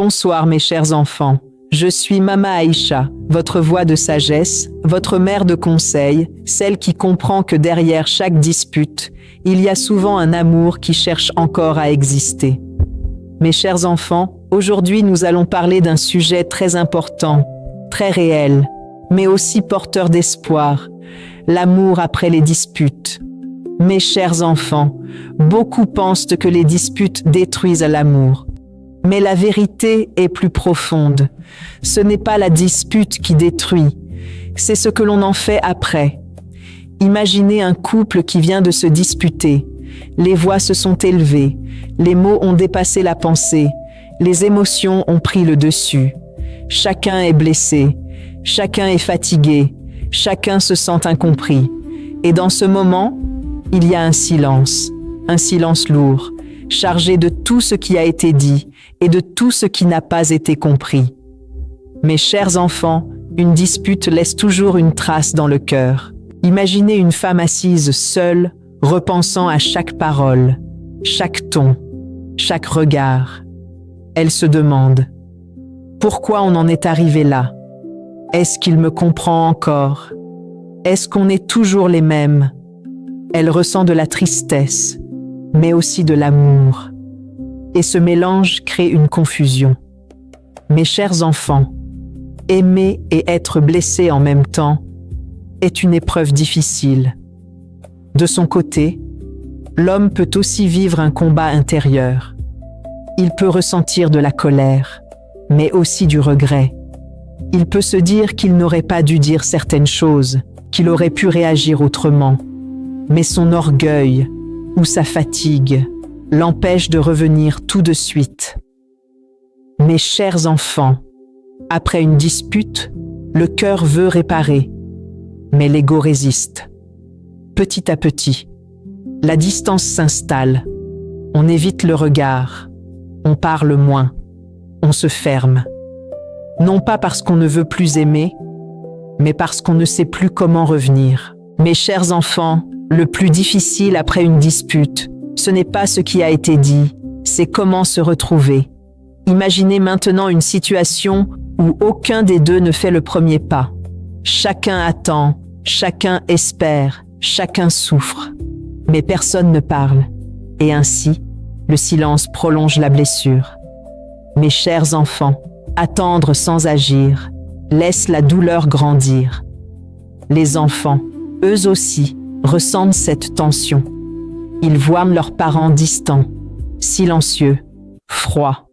Bonsoir mes chers enfants, je suis Mama Aïcha, votre voix de sagesse, votre mère de conseil, celle qui comprend que derrière chaque dispute, il y a souvent un amour qui cherche encore à exister. Mes chers enfants, aujourd'hui nous allons parler d'un sujet très important, très réel, mais aussi porteur d'espoir, l'amour après les disputes. Mes chers enfants, beaucoup pensent que les disputes détruisent l'amour. Mais la vérité est plus profonde. Ce n'est pas la dispute qui détruit, c'est ce que l'on en fait après. Imaginez un couple qui vient de se disputer. Les voix se sont élevées, les mots ont dépassé la pensée, les émotions ont pris le dessus. Chacun est blessé, chacun est fatigué, chacun se sent incompris. Et dans ce moment, il y a un silence lourd, chargé de tout ce qui a été dit et de tout ce qui n'a pas été compris. Mes chers enfants, une dispute laisse toujours une trace dans le cœur. Imaginez une femme assise seule, repensant à chaque parole, chaque ton, chaque regard. Elle se demande « Pourquoi on en est arrivé là? Est-ce qu'il me comprend encore? Est-ce qu'on est toujours les mêmes ?» Elle ressent de la tristesse, mais aussi de l'amour. Et ce mélange crée une confusion. Mes chers enfants, aimer et être blessé en même temps est une épreuve difficile. De son côté, l'homme peut aussi vivre un combat intérieur. Il peut ressentir de la colère, mais aussi du regret. Il peut se dire qu'il n'aurait pas dû dire certaines choses, qu'il aurait pu réagir autrement. Mais son orgueil ou sa fatigue l'empêche de revenir tout de suite. Mes chers enfants, après une dispute, le cœur veut réparer, mais l'ego résiste. Petit à petit, la distance s'installe. On évite le regard, on parle moins, on se ferme. Non pas parce qu'on ne veut plus aimer, mais parce qu'on ne sait plus comment revenir. Mes chers enfants, le plus difficile après une dispute, ce n'est pas ce qui a été dit, c'est comment se retrouver. Imaginez maintenant une situation où aucun des deux ne fait le premier pas. Chacun attend, chacun espère, chacun souffre, mais personne ne parle. Et ainsi, le silence prolonge la blessure. Mes chers enfants, attendre sans agir laisse la douleur grandir. Les enfants, eux aussi, ressentent cette tension. Ils voient leurs parents distants, silencieux, froids.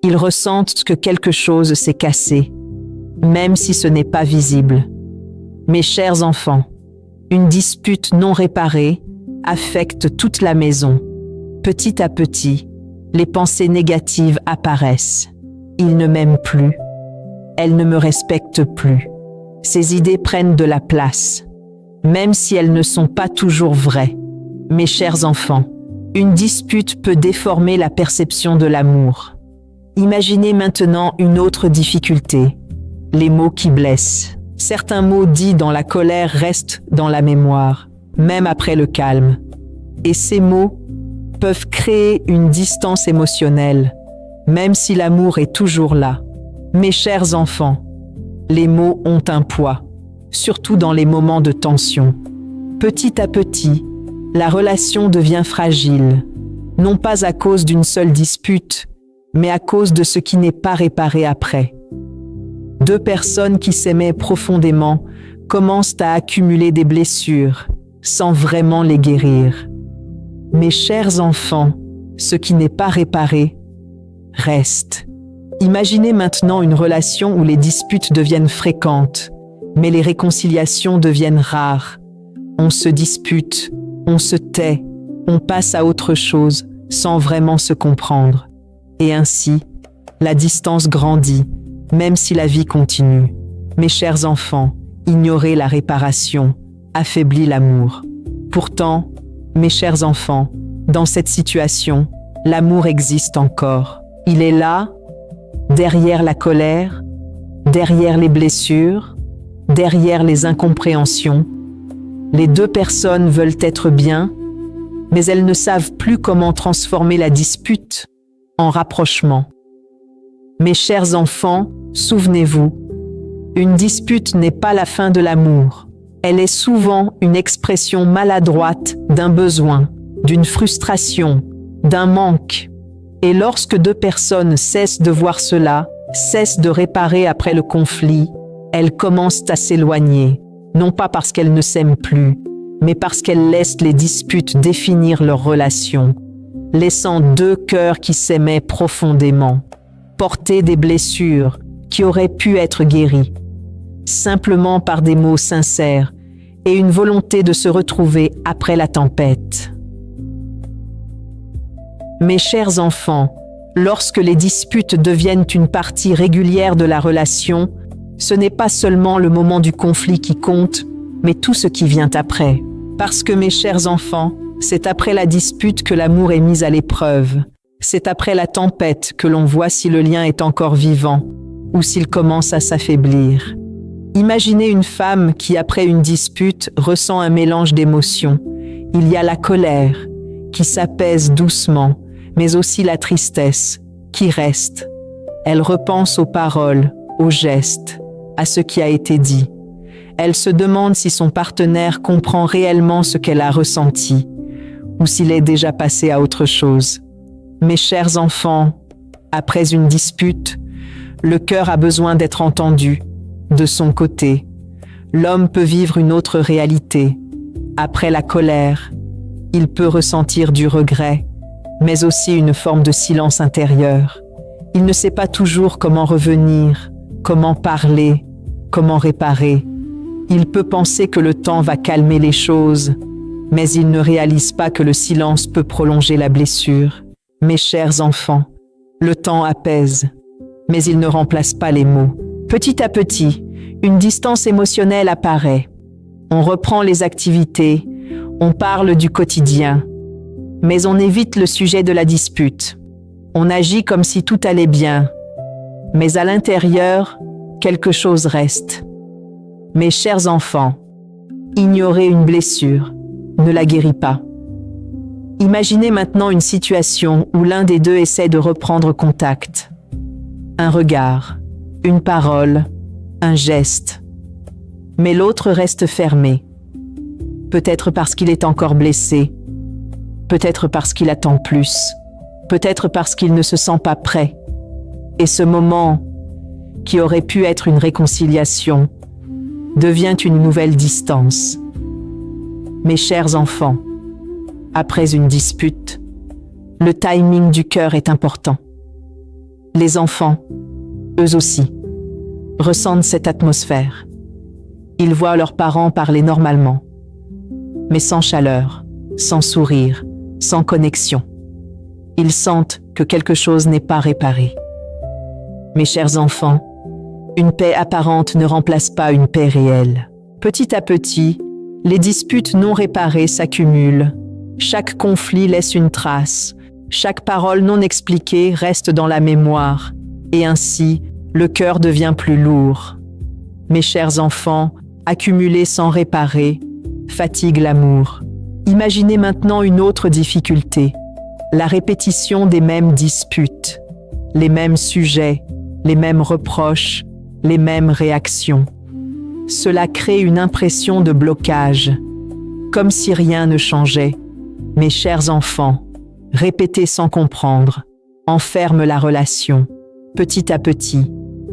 Ils ressentent que quelque chose s'est cassé, même si ce n'est pas visible. Mes chers enfants, une dispute non réparée affecte toute la maison. Petit à petit, les pensées négatives apparaissent. Il ne m'aime plus. Elle ne me respecte plus. Ces idées prennent de la place, même si elles ne sont pas toujours vraies. Mes chers enfants, une dispute peut déformer la perception de l'amour. Imaginez maintenant une autre difficulté, les mots qui blessent. Certains mots dits dans la colère restent dans la mémoire, même après le calme. Et ces mots peuvent créer une distance émotionnelle, même si l'amour est toujours là. Mes chers enfants, les mots ont un poids, surtout dans les moments de tension. Petit à petit, la relation devient fragile, non pas à cause d'une seule dispute, mais à cause de ce qui n'est pas réparé après. Deux personnes qui s'aimaient profondément commencent à accumuler des blessures, sans vraiment les guérir. Mes chers enfants, ce qui n'est pas réparé reste. Imaginez maintenant une relation où les disputes deviennent fréquentes, mais les réconciliations deviennent rares. On se dispute, on se tait, on passe à autre chose sans vraiment se comprendre. Et ainsi, la distance grandit, même si la vie continue. Mes chers enfants, ignorer la réparation affaiblit l'amour. Pourtant, mes chers enfants, dans cette situation, l'amour existe encore. Il est là, derrière la colère, derrière les blessures, derrière les incompréhensions. Les deux personnes veulent être bien, mais elles ne savent plus comment transformer la dispute en rapprochement. Mes chers enfants, souvenez-vous, une dispute n'est pas la fin de l'amour. Elle est souvent une expression maladroite d'un besoin, d'une frustration, d'un manque. Et lorsque deux personnes cessent de voir cela, cessent de réparer après le conflit, elles commencent à s'éloigner, non pas parce qu'elles ne s'aiment plus, mais parce qu'elles laissent les disputes définir leur relation, laissant deux cœurs qui s'aimaient profondément, porter des blessures qui auraient pu être guéries, simplement par des mots sincères et une volonté de se retrouver après la tempête. Mes chers enfants, lorsque les disputes deviennent une partie régulière de la relation, ce n'est pas seulement le moment du conflit qui compte, mais tout ce qui vient après. Parce que mes chers enfants, c'est après la dispute que l'amour est mis à l'épreuve. C'est après la tempête que l'on voit si le lien est encore vivant ou s'il commence à s'affaiblir. Imaginez une femme qui, après une dispute, ressent un mélange d'émotions. Il y a la colère, qui s'apaise doucement, mais aussi la tristesse, qui reste. Elle repense aux paroles, aux gestes, à ce qui a été dit. Elle se demande si son partenaire comprend réellement ce qu'elle a ressenti, ou s'il est déjà passé à autre chose. Mes chers enfants, après une dispute, le cœur a besoin d'être entendu. De son côté, l'homme peut vivre une autre réalité. Après la colère, il peut ressentir du regret, mais aussi une forme de silence intérieur. Il ne sait pas toujours comment revenir, comment parler, comment réparer. Il peut penser que le temps va calmer les choses, mais il ne réalise pas que le silence peut prolonger la blessure. Mes chers enfants, le temps apaise, mais il ne remplace pas les mots. Petit à petit, une distance émotionnelle apparaît. On reprend les activités, on parle du quotidien, mais on évite le sujet de la dispute. On agit comme si tout allait bien, mais à l'intérieur, quelque chose reste. Mes chers enfants, ignorer une blessure ne la guérit pas. Imaginez maintenant une situation où l'un des deux essaie de reprendre contact. Un regard, une parole, un geste. Mais l'autre reste fermé. Peut-être parce qu'il est encore blessé. Peut-être parce qu'il attend plus. Peut-être parce qu'il ne se sent pas prêt. Et ce moment, qui aurait pu être une réconciliation, devient une nouvelle distance. Mes chers enfants, après une dispute, le timing du cœur est important. Les enfants, eux aussi, ressentent cette atmosphère. Ils voient leurs parents parler normalement, mais sans chaleur, sans sourire, sans connexion. Ils sentent que quelque chose n'est pas réparé. Mes chers enfants, une paix apparente ne remplace pas une paix réelle. Petit à petit, les disputes non réparées s'accumulent. Chaque conflit laisse une trace. Chaque parole non expliquée reste dans la mémoire. Et ainsi, le cœur devient plus lourd. Mes chers enfants, accumuler sans réparer fatigue l'amour. Imaginez maintenant une autre difficulté. La répétition des mêmes disputes, les mêmes sujets, les mêmes reproches, les mêmes réactions. Cela crée une impression de blocage, comme si rien ne changeait. Mes chers enfants, répéter sans comprendre enferme la relation. Petit à petit,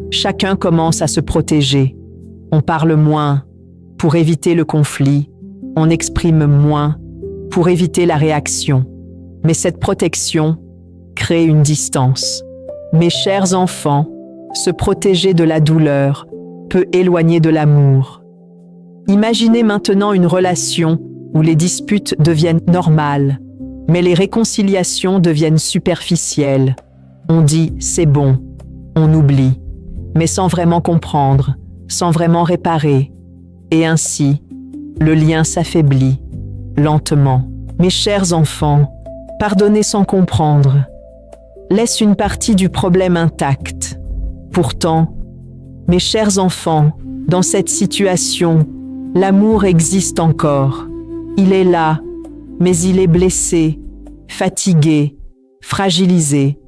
chacun commence à se protéger. On parle moins pour éviter le conflit, on exprime moins pour éviter la réaction. Mais cette protection crée une distance. Mes chers enfants, se protéger de la douleur peut éloigner de l'amour. Imaginez maintenant une relation où les disputes deviennent normales, mais les réconciliations deviennent superficielles. On dit « c'est bon », on oublie, mais sans vraiment comprendre, sans vraiment réparer. Et ainsi, le lien s'affaiblit, lentement. Mes chers enfants, pardonner sans comprendre laisse une partie du problème intacte. Pourtant, mes chers enfants, dans cette situation, l'amour existe encore. Il est là, mais il est blessé, fatigué, fragilisé.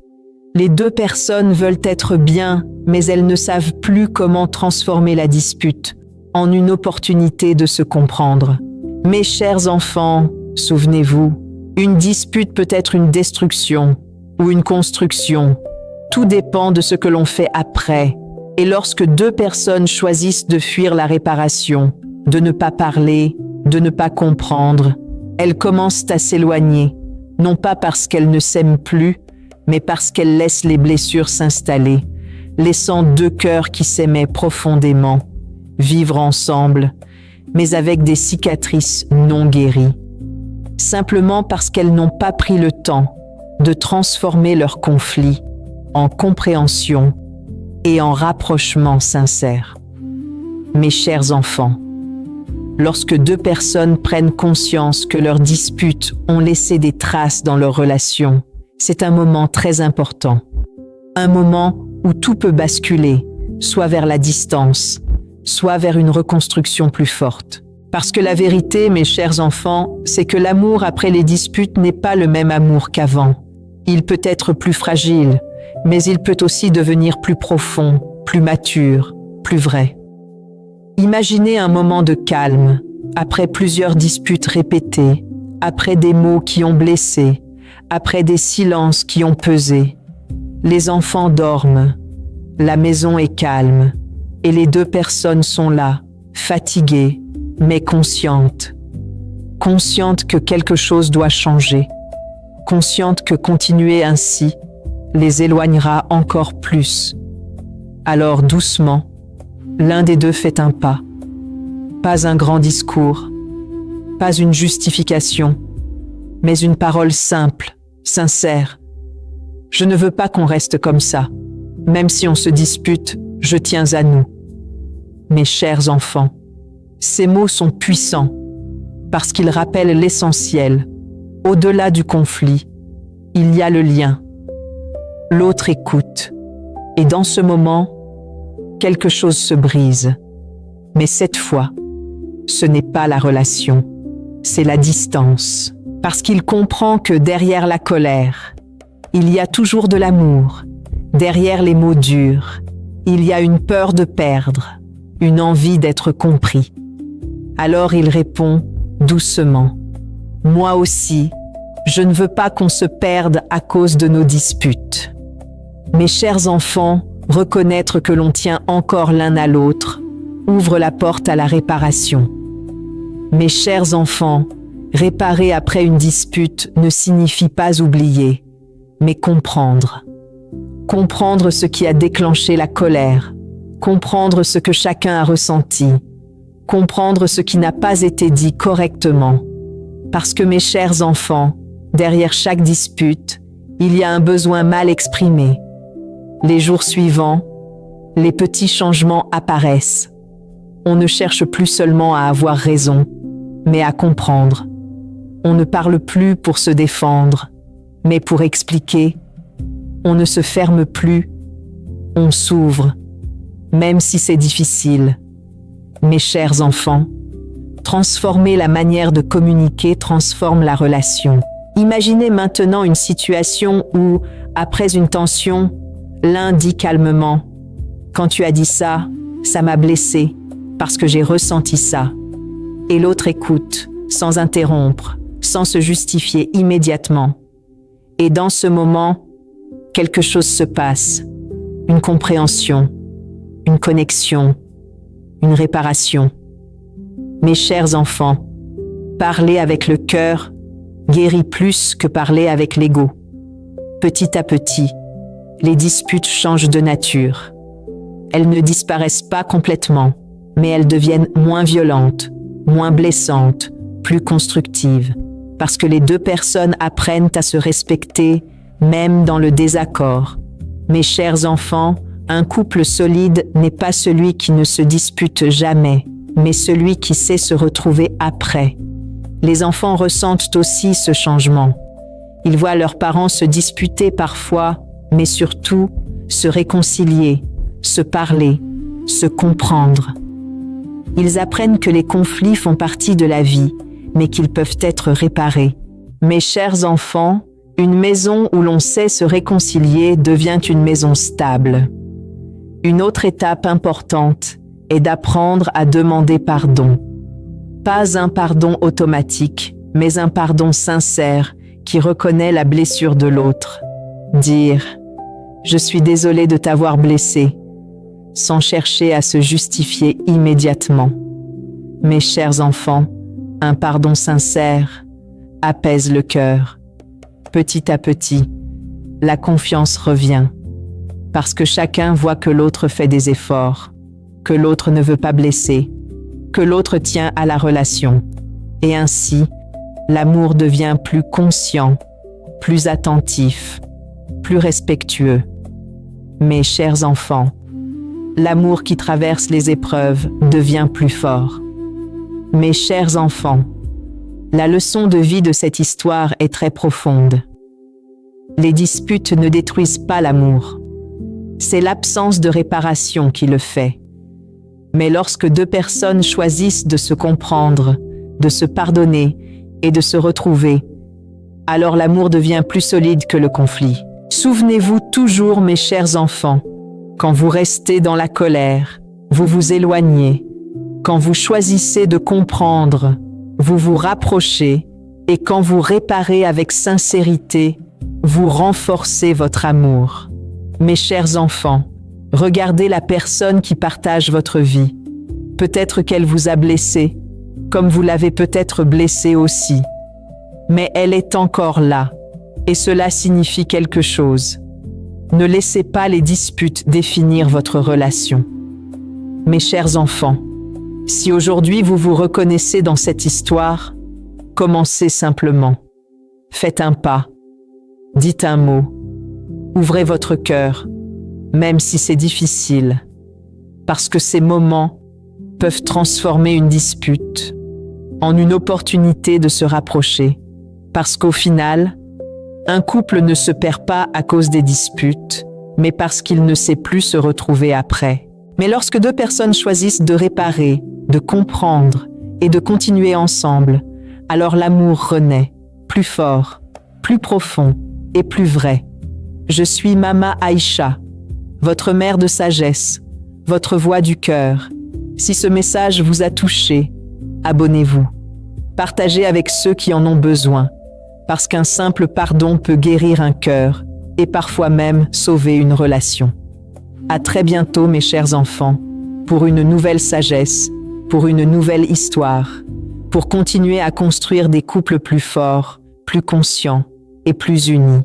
Les deux personnes veulent être bien, mais elles ne savent plus comment transformer la dispute en une opportunité de se comprendre. Mes chers enfants, souvenez-vous, une dispute peut être une destruction ou une construction. Tout dépend de ce que l'on fait après. Et lorsque deux personnes choisissent de fuir la réparation, de ne pas parler, de ne pas comprendre, elles commencent à s'éloigner, non pas parce qu'elles ne s'aiment plus, mais parce qu'elles laissent les blessures s'installer, laissant deux cœurs qui s'aimaient profondément vivre ensemble, mais avec des cicatrices non guéries. Simplement parce qu'elles n'ont pas pris le temps de transformer leur conflit en compréhension et en rapprochement sincère. Mes chers enfants, lorsque deux personnes prennent conscience que leurs disputes ont laissé des traces dans leur relation, c'est un moment très important. Un moment où tout peut basculer, soit vers la distance, soit vers une reconstruction plus forte. Parce que la vérité, mes chers enfants, c'est que l'amour après les disputes n'est pas le même amour qu'avant. Il peut être plus fragile, mais il peut aussi devenir plus profond, plus mature, plus vrai. Imaginez un moment de calme, après plusieurs disputes répétées, après des mots qui ont blessé, après des silences qui ont pesé. Les enfants dorment, la maison est calme, et les deux personnes sont là, fatiguées, mais conscientes. Conscientes que quelque chose doit changer. Conscientes que continuer ainsi les éloignera encore plus. Alors doucement, l'un des deux fait un pas. Pas un grand discours, pas une justification, mais une parole simple, sincère. Je ne veux pas qu'on reste comme ça. Même si on se dispute, je tiens à nous. Mes chers enfants, ces mots sont puissants parce qu'ils rappellent l'essentiel. Au-delà du conflit, il y a le lien. L'autre écoute. Et dans ce moment, quelque chose se brise. Mais cette fois, ce n'est pas la relation, c'est la distance. Parce qu'il comprend que derrière la colère, il y a toujours de l'amour. Derrière les mots durs, il y a une peur de perdre, une envie d'être compris. Alors il répond doucement. Moi aussi, je ne veux pas qu'on se perde à cause de nos disputes. Mes chers enfants, reconnaître que l'on tient encore l'un à l'autre ouvre la porte à la réparation. Mes chers enfants, réparer après une dispute ne signifie pas oublier, mais comprendre. Comprendre ce qui a déclenché la colère, comprendre ce que chacun a ressenti, comprendre ce qui n'a pas été dit correctement. Parce que mes chers enfants, derrière chaque dispute, il y a un besoin mal exprimé. Les jours suivants, les petits changements apparaissent. On ne cherche plus seulement à avoir raison, mais à comprendre. On ne parle plus pour se défendre, mais pour expliquer. On ne se ferme plus, on s'ouvre, même si c'est difficile. Mes chers enfants, transformer la manière de communiquer transforme la relation. Imaginez maintenant une situation où, après une tension, l'un dit calmement « Quand tu as dit ça, ça m'a blessé, parce que j'ai ressenti ça. » Et l'autre écoute, sans interrompre, sans se justifier immédiatement. Et dans ce moment, quelque chose se passe, une compréhension, une connexion, une réparation. Mes chers enfants, parler avec le cœur guérit plus que parler avec l'ego. Petit à petit, les disputes changent de nature. Elles ne disparaissent pas complètement, mais elles deviennent moins violentes, moins blessantes, plus constructives, parce que les deux personnes apprennent à se respecter, même dans le désaccord. Mes chers enfants, un couple solide n'est pas celui qui ne se dispute jamais, mais celui qui sait se retrouver après. Les enfants ressentent aussi ce changement. Ils voient leurs parents se disputer parfois, mais surtout se réconcilier, se parler, se comprendre. Ils apprennent que les conflits font partie de la vie, mais qu'ils peuvent être réparés. Mes chers enfants, Une maison où l'on sait se réconcilier devient une maison stable. Une autre étape importante est d'apprendre à demander pardon. Pas un pardon automatique, mais un pardon sincère qui reconnaît la blessure de l'autre. Dire « Je suis désolé de t'avoir blessé » sans chercher à se justifier immédiatement. Mes chers enfants, un pardon sincère apaise le cœur. Petit à petit, la confiance revient, parce que chacun voit que l'autre fait des efforts, que l'autre ne veut pas blesser, que l'autre tient à la relation. Et ainsi, l'amour devient plus conscient, plus attentif, plus respectueux. Mes chers enfants, l'amour qui traverse les épreuves devient plus fort. Mes chers enfants, la leçon de vie de cette histoire est très profonde. Les disputes ne détruisent pas l'amour. C'est l'absence de réparation qui le fait. Mais lorsque deux personnes choisissent de se comprendre, de se pardonner et de se retrouver, alors l'amour devient plus solide que le conflit. Souvenez-vous toujours, mes chers enfants, quand vous restez dans la colère, vous vous éloignez. Quand vous choisissez de comprendre, vous vous rapprochez. Et quand vous réparez avec sincérité, vous renforcez votre amour. Mes chers enfants, regardez la personne qui partage votre vie. Peut-être qu'elle vous a blessé, comme vous l'avez peut-être blessé aussi. Mais elle est encore là, et cela signifie quelque chose. Ne laissez pas les disputes définir votre relation. Mes chers enfants, si aujourd'hui vous vous reconnaissez dans cette histoire, commencez simplement. Faites un pas. Dites un mot. Ouvrez votre cœur, même si c'est difficile, parce que ces moments peuvent transformer une dispute en une opportunité de se rapprocher. Parce qu'au final, un couple ne se perd pas à cause des disputes, mais parce qu'il ne sait plus se retrouver après. Mais lorsque deux personnes choisissent de réparer, de comprendre et de continuer ensemble, alors l'amour renaît, plus fort, plus profond et plus vrai. Je suis Mama Aïcha, votre mère de sagesse, votre voix du cœur. Si ce message vous a touché, abonnez-vous. Partagez avec ceux qui en ont besoin, parce qu'un simple pardon peut guérir un cœur et parfois même sauver une relation. À très bientôt, mes chers enfants, pour une nouvelle sagesse, pour une nouvelle histoire, pour continuer à construire des couples plus forts, plus conscients et plus unis.